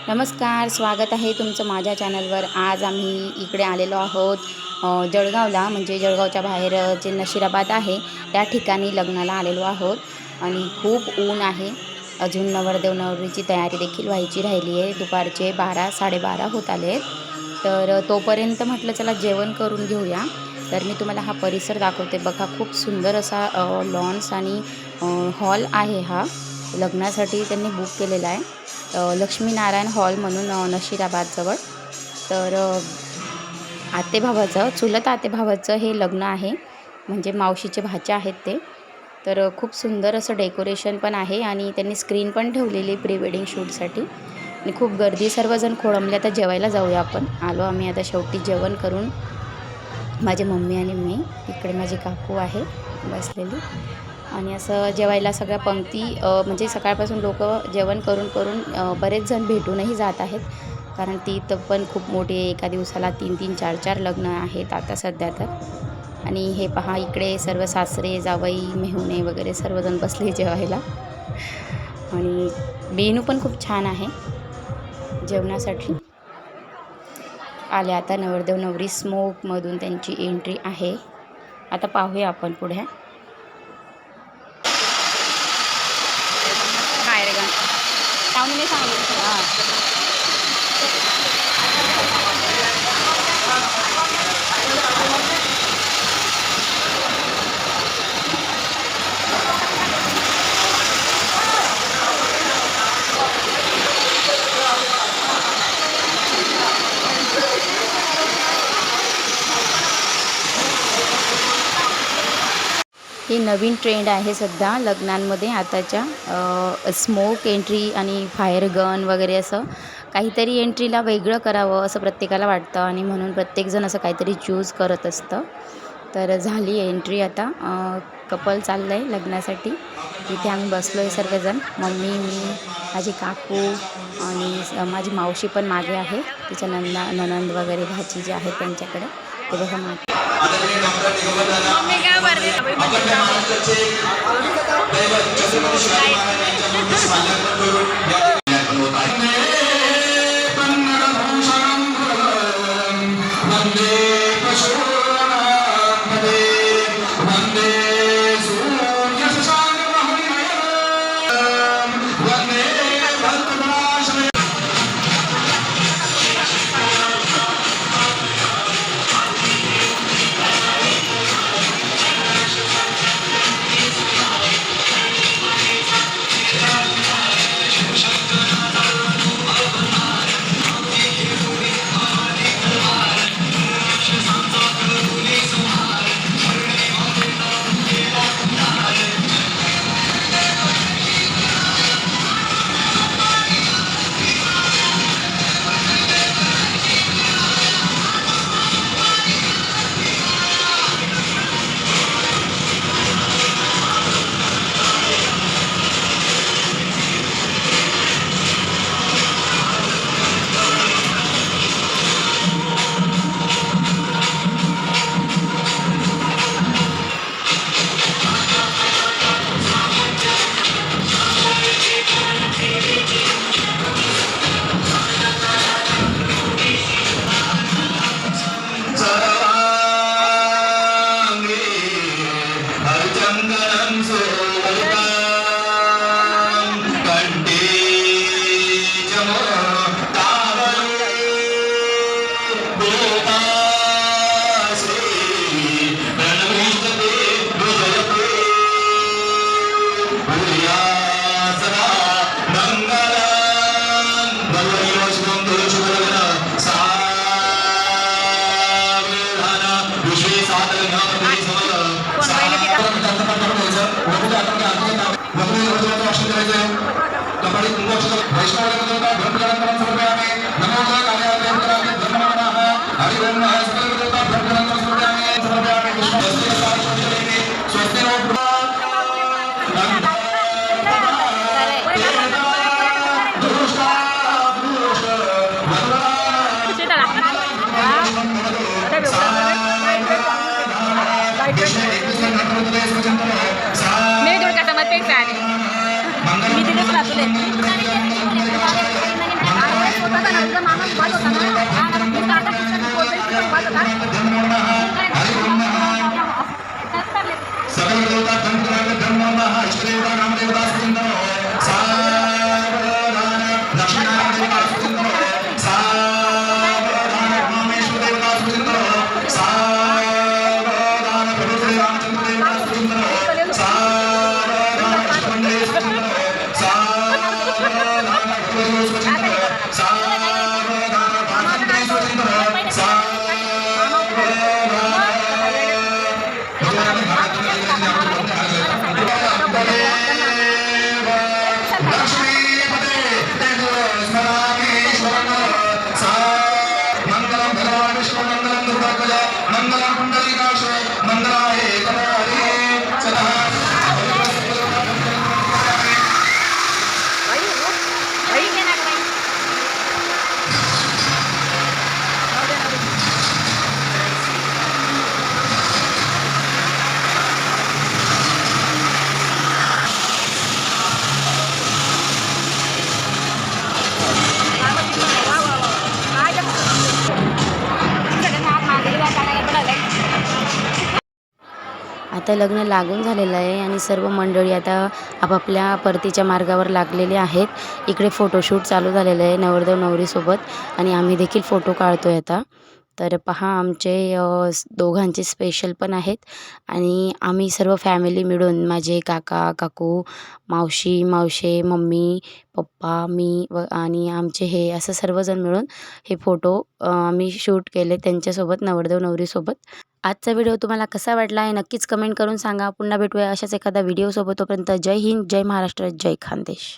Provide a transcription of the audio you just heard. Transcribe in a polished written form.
नमस्कार, स्वागत आहे तुमचं माझ्या चॅनलवर। आज आम्ही इकडे आलेलो आहोत जळगावला, म्हणजे जळगावच्या बाहेर जे नशिराबाद आहे त्या ठिकाणी लग्नाला आलेलो आहोत। आणि खूप ऊन आहे, अजून नवरदेव नवरीची तयारी देखील व्हायची राहिली आहे। दुपारचे 12-12:30 होत आले, तर तोपर्यंत म्हटलं चला जेवण करून घेऊया। तर मी तुम्हाला हा परिसर दाखवते बघा, खूप सुंदर असा लॉन्स आणि हॉल आहे। हा लग्नासाठी त्यांनी बुक केलेला आहे, लक्ष्मीनारायण हॉल म्हणून नशिराबादजवळ। तर आतेभावाचं, चुलत आतेभावाचं हे लग्न आहे, म्हणजे मावशीचे भाचे आहेत ते। तर खूप सुंदर असं डेकोरेशन पण आहे आणि त्यांनी स्क्रीन पण ठेवलेली प्री वेडिंग शूटसाठी। आणि खूप गर्दी, सर्वजण खोळंबले। आता जेवायला जाऊया आपण। आलो आम्ही आता शेवटी जेवण करून, माझी मम्मी आणि मी। इकडे माझी काकू आहे बसलेली। आणि असं जेवायला सगळ्या पंक्ती, म्हणजे सकाळपासून लोक जेवण करून करून बरेच जण भेटूनही जात आहेत, कारण ती तर पण खूप मोठी आहे। एका दिवसाला 3-3, 4-4 लग्न आहेत आता सध्या तर। आणि हे पहा, इकडे सर्व सासरे, जावई, मेहुणे वगैरे सर्वजण बसले जेवायला। आणि मेनू पण खूप छान आहे जेवणासाठी। आले आता नवरदेव नवरी, स्मोकमधून त्यांची एंट्री आहे। आता पाहूया आपण पुढे। बाहेर गा टाऊन सांगू हे नवीन ट्रेंड आहे सध्या लग्नांमध्ये आताच्या, स्मोक एंट्री आणि फायर गन वगैरे। असं काहीतरी एंट्रीला वेगळं करावं असं प्रत्येकाला वाटतं, आणि म्हणून प्रत्येकजण असं काहीतरी चूज करत असतं। तर झाली एंट्री आता, कपल चाललं आहे लग्नासाठी। इथे आम्ही बसलो आहे सर्वजण, मम्मी, मी, माझी काकू आणि माझी मावशी पण मागे आहे, तिच्या ननंद वगैरे भाची जे आहेत त्यांच्याकडे। ते बघा मागे आता लग्न लागून झालेलं आहे आणि सर्व मंडळी आता आपापल्या परतीच्या मार्गावर लागलेले आहेत. इकडे फोटोशूट चालू झालेलं आहे नवरदेव नवरीसोबत आणि आम्ही देखील फोटो काढतोय आता. तर पहा आमचे दोघांचे स्पेशल पण आहेत आणि आम्ही सर्व फॅमिली मिळून माझे काका काकू मावशी मावशे मम्मी पप्पा मी आणि आमचे हे असं सर्वजण मिळून हे फोटो आम्ही शूट केले त्यांच्यासोबत नवरदेव नवरीसोबत. आजचा व्हिडिओ तुम्हाला कसा वाटला आहे नक्कीच कमेंट करून सांगा. पुन्हा भेटूया अशाच एखादा व्हिडिओसोबत. तोपर्यंत जय हिंद, जय महाराष्ट्र, जय खानदेश.